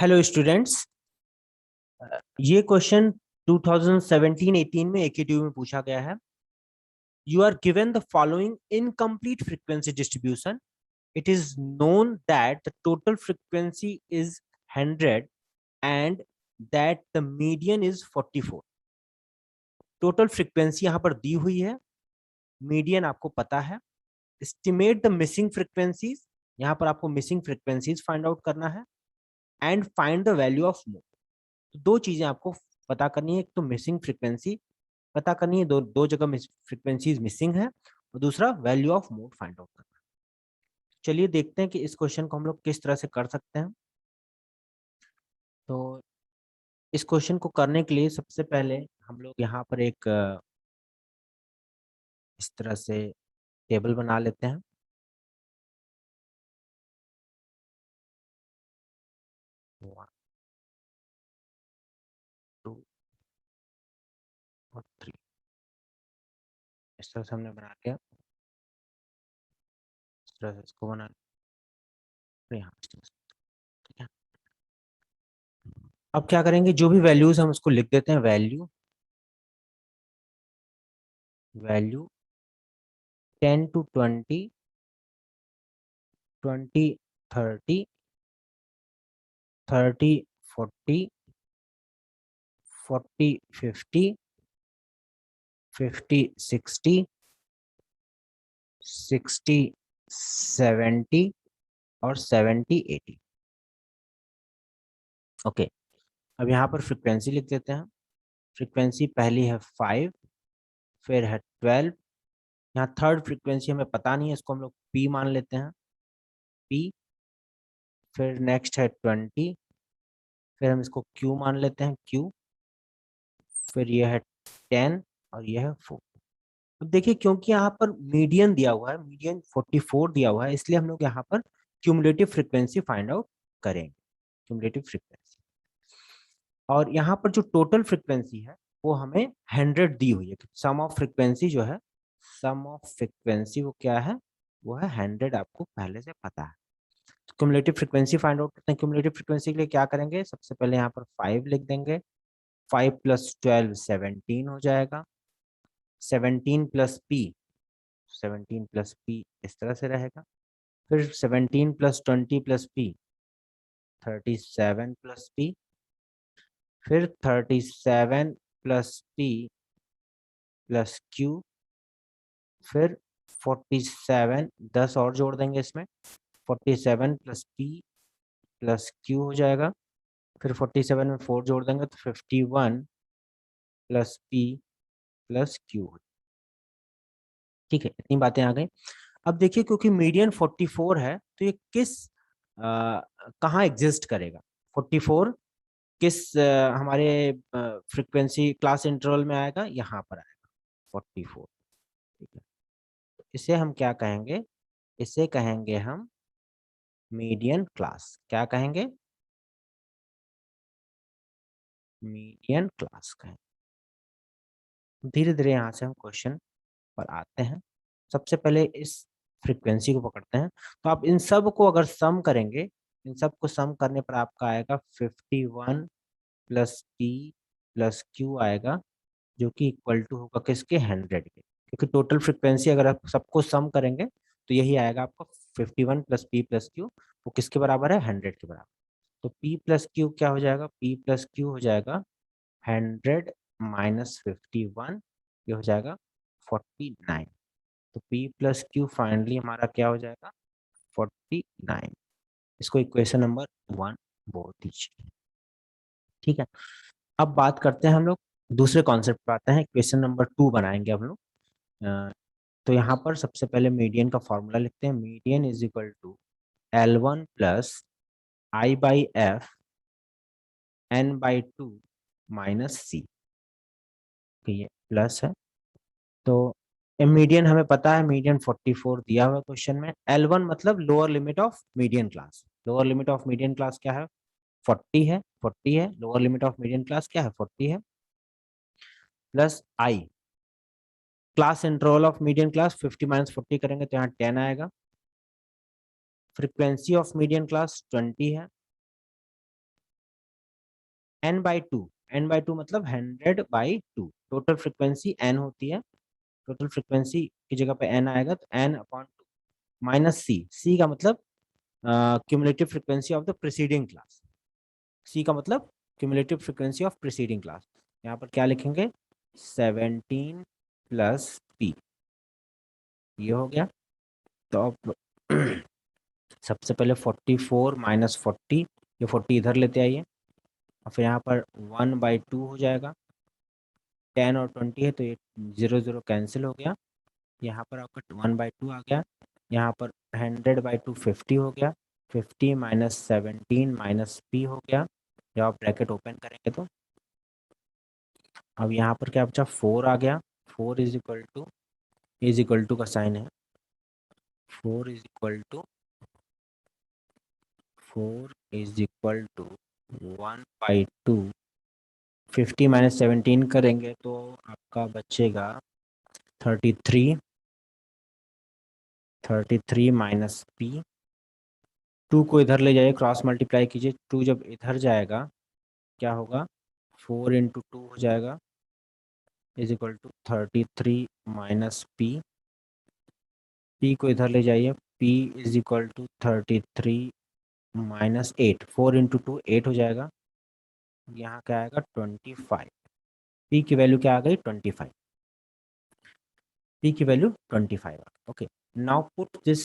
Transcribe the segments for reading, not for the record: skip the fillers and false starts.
Hello students, ये question 2017-18 में AKTU में पूछा गया है। You are given the following incomplete frequency distribution. It is known that the total frequency is 100 and that the median is 44. Total frequency यहाँ पर दी हुई है, मीडियन आपको पता है. एस्टिमेट द मिसिंग फ्रीक्वेंसीज, यहाँ पर आपको मिसिंग फ्रीक्वेंसीज फाइंड आउट करना है. And find the value of mode. तो दो चीजें आपको पता करनी है. एक तो मिसिंग फ्रीक्वेंसी पता करनी है, दो दो जगह फ्रीक्वेंसीज मिसिंग है, और दूसरा value of mode find out करना है. चलिए देखते हैं कि इस क्वेश्चन को हम लोग किस तरह से कर सकते हैं. तो इस क्वेश्चन को करने के लिए सबसे पहले हम लोग यहाँ पर एक इस तरह से टेबल बना लेते हैं. 1 2 और 3 इस तरह से हमने बना लिया. इस तरह से इसको बना लिया यहाँ. ठीक है, अब क्या करेंगे, जो भी वैल्यूज हम उसको लिख देते हैं. वैल्यू वैल्यू 10 to 20, 20 30, 30 40, 40 50, 50 60, 60 70 और 70 80. ओके, अब यहाँ पर फ्रीक्वेंसी लिख देते हैं. फ्रीक्वेंसी पहली है 5, फिर है 12. यहाँ थर्ड फ्रीक्वेंसी हमें पता नहीं है, इसको हम लोग पी मान लेते हैं. पी. फिर नेक्स्ट है 20, फिर हम इसको क्यू मान लेते हैं. क्यू. फिर यह है 10 और यह है 4. अब देखिए, क्योंकि यहाँ पर मीडियन दिया हुआ है, मीडियन 44 दिया हुआ है, इसलिए हम लोग यहाँ पर क्यूमुलेटिव फ्रीक्वेंसी फाइंड आउट करेंगे. क्यूमुलेटिव फ्रीक्वेंसी, और यहाँ पर जो टोटल फ्रीक्वेंसी है वो हमें 100 दी हुई है. सम ऑफ फ्रीक्वेंसी जो है, सम ऑफ फ्रीक्वेंसी वो क्या है, वो है 100. आपको पहले से पता है. तो क्यूमुलेटिव फ्रीक्वेंसी फाइंड आउट करते हैं. क्यूमुलेटिव फ्रीक्वेंसी के लिए क्या करेंगे, सबसे पहले यहाँ पर 5 लिख देंगे. 5 + 12 17 हो जाएगा. 17 + p, 17 + p इस तरह से रहेगा. फिर 17 + 20 + p, 37 + p. फिर 37 + p + q. फिर 47, 10 और जोड़ देंगे इसमें. 47 + p + q हो जाएगा. फिर 47 में 4 जोड़ देंगे तो 51 + p + q. ठीक है, इतनी बातें आ गई. अब देखिए, क्योंकि मीडियन 44 है, तो ये किस कहाँ एग्जिस्ट करेगा. 44 किस हमारे फ्रीक्वेंसी क्लास इंटरवल में आएगा, यहाँ पर आएगा 44. ठीक है, तो इसे हम क्या कहेंगे, इसे कहेंगे हम मीडियन क्लास. क्या कहेंगे, मीडियन क्लास कहेंगे. धीरे धीरे यहाँ से हम क्वेश्चन पर आते हैं. सबसे पहले इस फ्रीक्वेंसी को पकड़ते हैं. तो आप इन सब को अगर सम करेंगे, इन सब को सम करने पर आपका आएगा 51 + p + q आएगा, जो कि इक्वल टू होगा किसके, 100 के. क्योंकि टोटल फ्रीक्वेंसी अगर आप सबको सम करेंगे तो यही आएगा आपका 51 + p + q. वो किसके बराबर है, 100 के बराबर. तो p + q क्या हो जाएगा, p + q हो जाएगा 100 - 51, ये हो जाएगा 49. तो p + q फाइनली हमारा क्या हो जाएगा, 49. इसको इक्वेशन नंबर 1 बोल दीजिए. ठीक है, अब बात करते हैं हम लोग दूसरे कॉन्सेप्ट पर आते हैं. इक्वेशन नंबर 2 बनाएंगे हम लोग. तो यहाँ पर सबसे पहले मीडियन का फॉर्मूला लिखते हैं. Median is equal to L1 + I/f n/2 - c. ये प्लस है. तो मीडियन हमें पता है, मीडियन 44 दिया हुआ क्वेश्चन में. L1 मतलब lower limit of median class. Lower limit of median class क्या है, 40 है. 40 है, lower limit of median class क्या है, 40 है. Plus I, class interval of median class 50 - 40 करेंगे तो यहाँ 10 आएगा. फ्रीक्वेंसी ऑफ मीडियन क्लास 20 है. n/2, n/2 मतलब 100/2, टोटल फ्रिक्वेंसी n होती है, टोटल फ्रिक्वेंसी की जगह पे n आएगा तो n/2 माइनस सी, सी का मतलब cumulative frequency of the preceding class, C का मतलब cumulative frequency of preceding class. यहाँ पर क्या लिखेंगे, 17 प्लस पी, ये हो गया। तो अब सबसे पहले 44 माइनस 40, ये 40 इधर लेते आइए, और फिर यहाँ पर 1/2 हो जाएगा, 10 और 20 है तो ये 0 0 कैंसिल हो गया, यहाँ पर आपका 1/2 आ गया, यहाँ पर 100/2 50 हो गया, 50 माइनस 17 माइनस पी हो गया, जब आप ब्रैकेट ओपन करेंगे तो अब यहाँ पर क्या बचा, 4 आ गया, 4 इज इक्वल टू का साइन है, 4 इज इक्वल टू 1/2, 50 माइनस 17 करेंगे तो आपका बचेगा 33, 33 माइनस पी, 2 को इधर ले जाइए, क्रॉस मल्टीप्लाई कीजिए, 2 जब इधर जाएगा क्या होगा, 4 इंटू 2 हो जाएगा, is equal to 33 minus p, p को इधर ले जाइए, p is equal to 33 minus 8, 4 into 2 8 हो जाएगा, यहाँ क्या आएगा 25, पी की वैल्यू क्या आ गई 25, p की value 25 okay. Now put this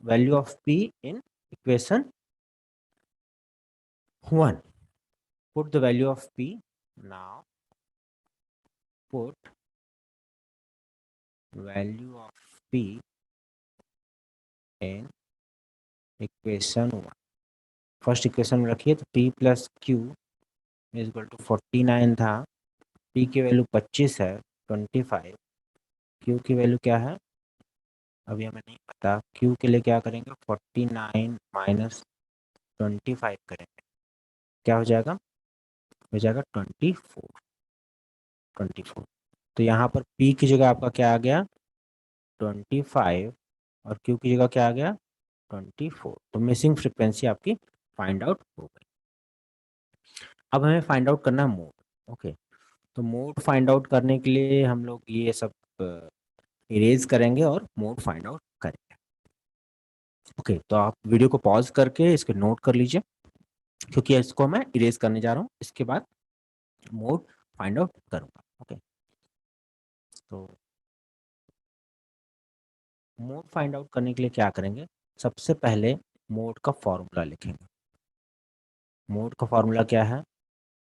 value of p in equation 1, put the value of p, now put value of p in equation 1, first equation में रखिए, तो p plus q is equal to 49 था, p की value 25 है, 25, q की value क्या है अभी हमें नहीं पता, q के लिए क्या करेंगे 49 माइनस 25 करेंगे, क्या हो जाएगा, हो जाएगा 24। तो यहाँ पर p की जगह आपका क्या आ गया 25, और q की जगह क्या आ गया 24, तो मिसिंग फ्रिक्वेंसी आपकी फाइंड आउट हो गई। अब हमें फाइंड आउट करना है मोड, ओके। तो मोड फाइंड आउट करने के लिए हम लोग ये सब इरेज करेंगे और मोड फाइंड आउट करेंगे, ओके। तो आप वीडियो को पॉज करके इसके नोट कर लीजिए, क्योंकि इसको मैं इरेज करने जा रहा हूँ, इसके बाद मोड फाइंड आउट करूँगा, ओके। तो मोड फाइंड आउट करने के लिए क्या करेंगे, सबसे पहले मोड का फॉर्मूला लिखेंगे। मोड का फॉर्मूला क्या है,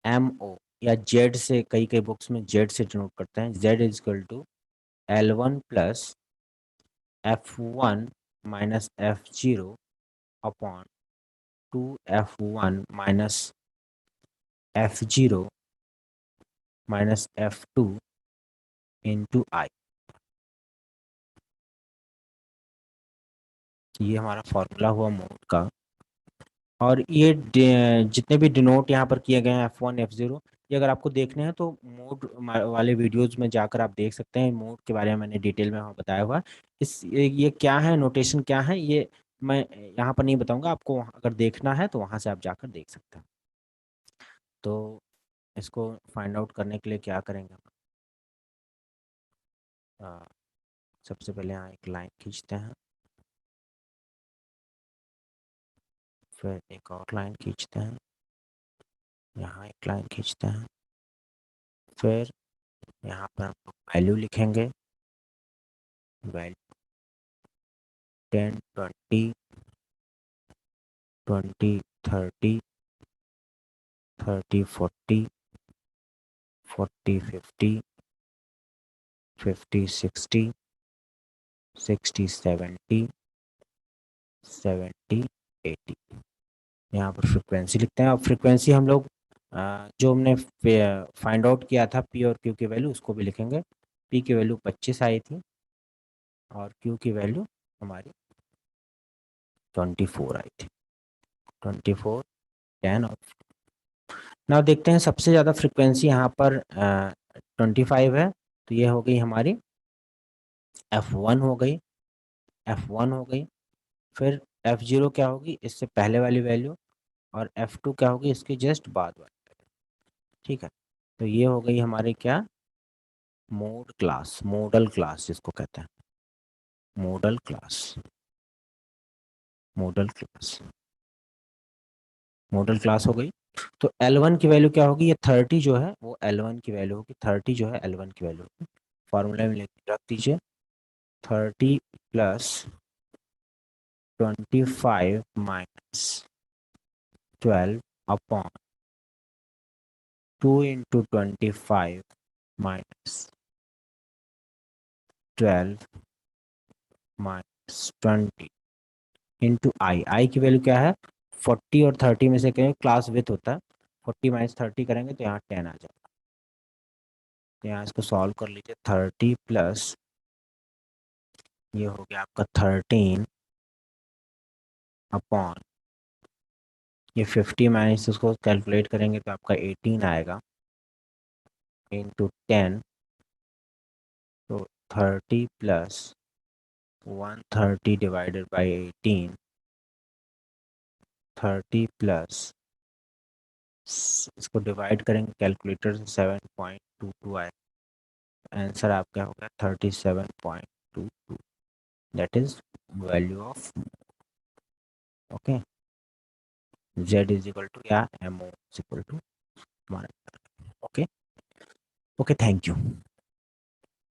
एम ओ या जेड से, कई कई बुक्स में जेड से डिनोट करते हैं, Z is equal to L1 plus F1 minus F0 upon 2F1 minus F0 minus F2 into I, ये हमारा फॉर्मूला हुआ मोड का। और ये जितने भी डिनोट यहाँ पर किए गए हैं F1 F0, ये अगर आपको देखने हैं तो मोड वाले वीडियोस में जाकर आप देख सकते हैं, मोड के बारे में मैंने डिटेल में वहाँ बताया हुआ है। ये क्या है, नोटेशन क्या है, ये मैं यहाँ पर नहीं बताऊंगा, आपको अगर देखना है तो वहाँ से आप जाकर देख सकते हैं। तो इसको फाइंड आउट करने के लिए क्या करेंगे, सबसे पहले यहाँ एक लाइन खींचते हैं, फिर एक और लाइन खींचते हैं, यहाँ एक लाइन खींचते हैं, फिर यहाँ पर हम वैल्यू लिखेंगे, वैल्यू 10 20 20 30 30 40 40 50 50 60 60 70 70 80, यहाँ पर फ्रिक्वेंसी लिखते हैं। अब फ्रिक्वेंसी हम लोग जो हमने फाइंड आउट किया था पी और क्यू की वैल्यू, उसको भी लिखेंगे। पी की वैल्यू 25 आई थी और क्यू की वैल्यू हमारी 24 आई थी, 24 10 और ना देखते हैं सबसे ज़्यादा फ्रिक्वेंसी यहाँ पर 25 है, तो ये हो गई हमारी F1 हो गई, F1 हो गई, फिर F0 क्या होगी, इससे पहले वाली वैल्यू, और F2 क्या होगी, इसके जस्ट बाद वाली। ठीक है, तो ये हो गई हमारी क्या, मोड क्लास, मॉडल क्लास जिसको कहते हैं, model class, model class, model class हो गई। तो L1 की वैल्यू क्या होगी, ये 30 जो है वो L1 की वैल्यू होगी, 30 जो है L1 की वैल्यू होगी। फॉर्मूला में रख दीजिए, 30 plus 25 minus 12 upon 2 into 25 minus 12 minus 20 into I की वैल्यू क्या है, 40 और 30 में से करेंगे, क्लास विथ होता है, 40 माइनस 30 करेंगे तो यहाँ 10 आ जाएगा। तो यहाँ इसको सॉल्व कर लीजिए, 30 प्लस ये हो गया आपका 13 अपॉन ये 50 माइनस उसको कैलकुलेट करेंगे तो आपका 18 आएगा इंटू 10, तो 30 प्लस 130 डिवाइडेड बाई 18, 30 प्लस इसको डिवाइड करेंगे कैलकुलेटर से 7.22 आए, आंसर आपका होगा 37.22, that is value of, okay, z is equal to या mo is equal to, okay, okay, thank you.